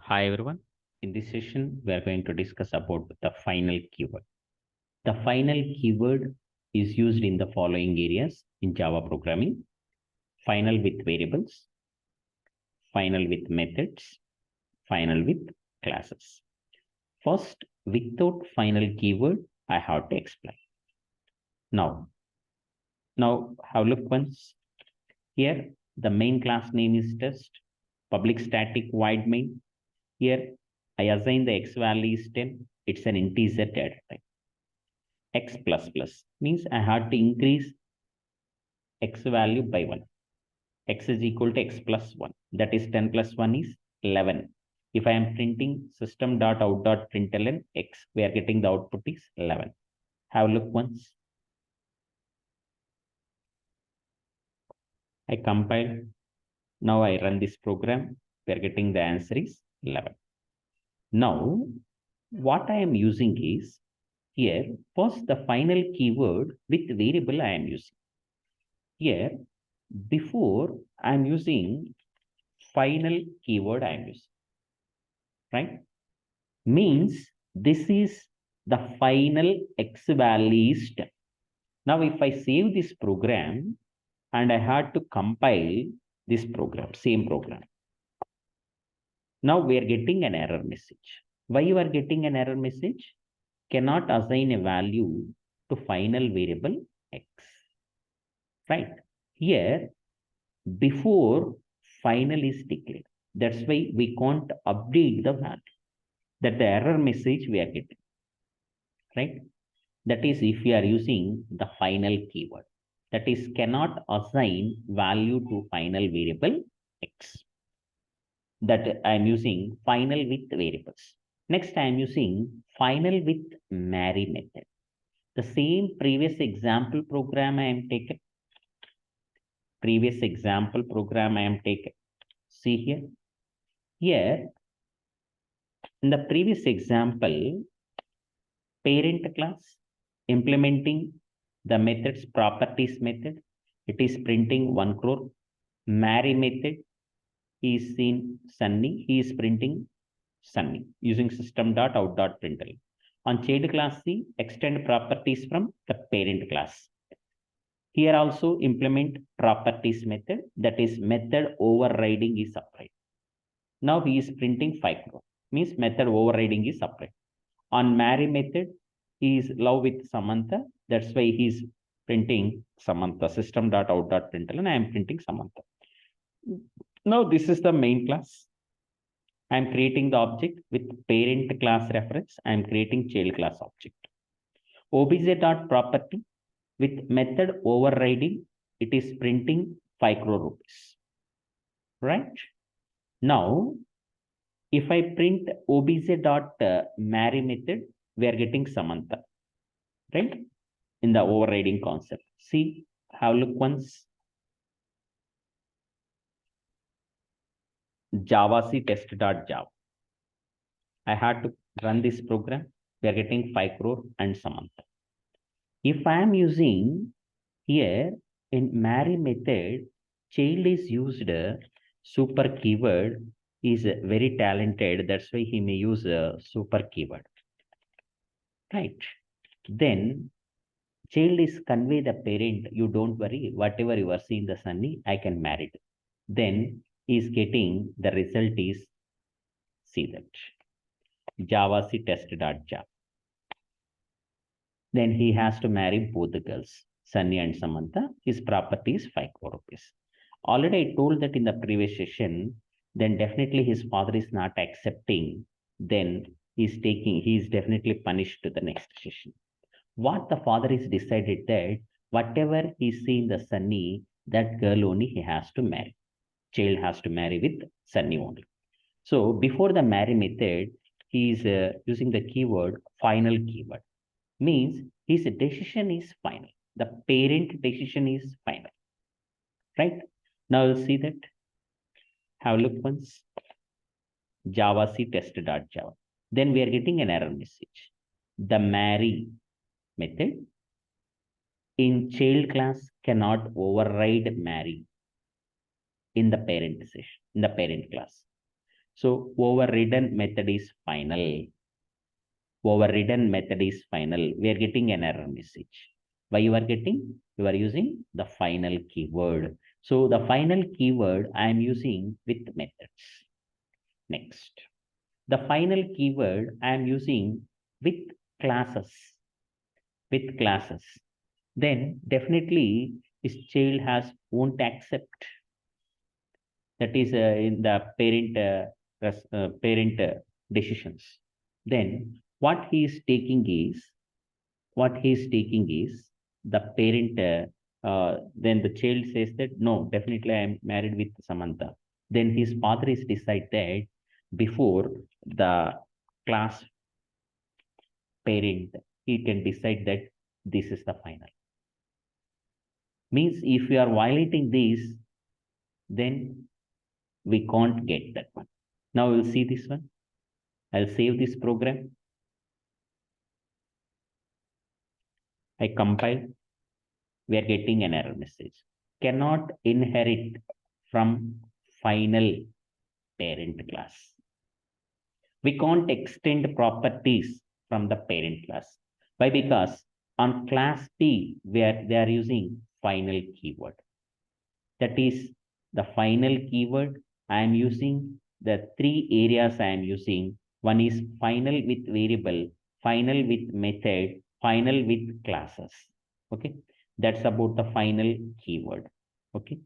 Hi everyone. In this session, we are going to discuss about the final keyword. The final keyword is used in the following areas in Java programming: final with variables, final with methods, final with classes. First, without final keyword, I have to explain. Now, have look once. Here, the main class name is test, public static void main. Here, I assign the x value is 10. It's an integer data type. X plus plus means I had to increase x value by 1. X is equal to x plus 1. That is 10 plus 1 is 11. If I am printing system.out.println x, we are getting the output is 11. Have a look once. I compile. Now I run this program. We are getting the answer is 11. Now, what I am using is here, first the final keyword with variable I am using. Here, before I am using final keyword I am using, right? Means this is the final x value step. Now, if I save this program and I had to compile this program, same program. Now we are getting an error message. Why you are getting an error message? Cannot assign a value to final variable x, right? Here, before final is declared. That's why we can't update the value. That the error message we are getting, right? That is if we are using the final keyword. That is cannot assign value to final variable x. That I am using final with variables. Next, I am using final with marry method. The same previous example program I am taken. Previous example program I am taken. See here. Here, in the previous example, parent class implementing the methods properties method, it is printing 1 crore. Marry method is in Sunny, he is printing Sunny using system.out.println. On child class C, extend properties from the parent class. Here also implement properties method, that is method overriding is applied. Now he is printing 5 crore, means method overriding is applied. On marry method, he is love with Samantha. That's why he is printing Samantha, system.out.println. I am printing Samantha. Now this is the main class. I am creating the object with parent class reference. I am creating child class object. Obj.property with method overriding, it is printing 5 crore rupees. Right? Now, if I print obj.marry method, we are getting Samantha. Right? In the overriding concept. See, have a look once. Javac test.java. I had to run this program. We are getting 5 crore and Samantha. If I am using here in marry method, child is used super keyword, is very talented. That's why he may use a super keyword. Right. Then child is convey the parent, you don't worry, whatever you are seeing the Sunny, I can marry it. Then he is getting the result is, see that Javac test.java. Then he has to marry both the girls, Sunny and Samantha. His property is 5 crore rupees. Already I told that in the previous session, then definitely his father is not accepting. Then he is definitely punished to the next session. What the father is decided that whatever he see in the Sunny, that girl only he has to marry. Child has to marry with Sunny only. So before the marry method, he is using the keyword final keyword. Means his decision is final. The parent decision is final. Right? Now you'll see that. Have a look once. Javac test.java. Then we are getting an error message. The marry method in child class cannot override marry in the parent decision, in the parent class. So overridden method is final. Overridden method is final. We are getting an error message. Why you are getting? You are using the final keyword. So the final keyword I am using with methods. Next, the final keyword I am using with classes. With classes. Then definitely this child has won't accept. That is in the parent decisions. Then what he is taking is the parent. Then the child says that no, definitely I am married with Samantha. Then his father is decided before the class parent, he can decide that this is the final. Means if you are violating this, then we can't get that one. Now we'll see this one. I'll save this program. I compile. We are getting an error message. Cannot inherit from final parent class. We can't extend properties from the parent class. Why? Because on class P, where they are using final keyword. That is the final keyword. I am using the three areas I am using. One is final with variable, final with method, final with classes. Okay. That's about the final keyword. Okay.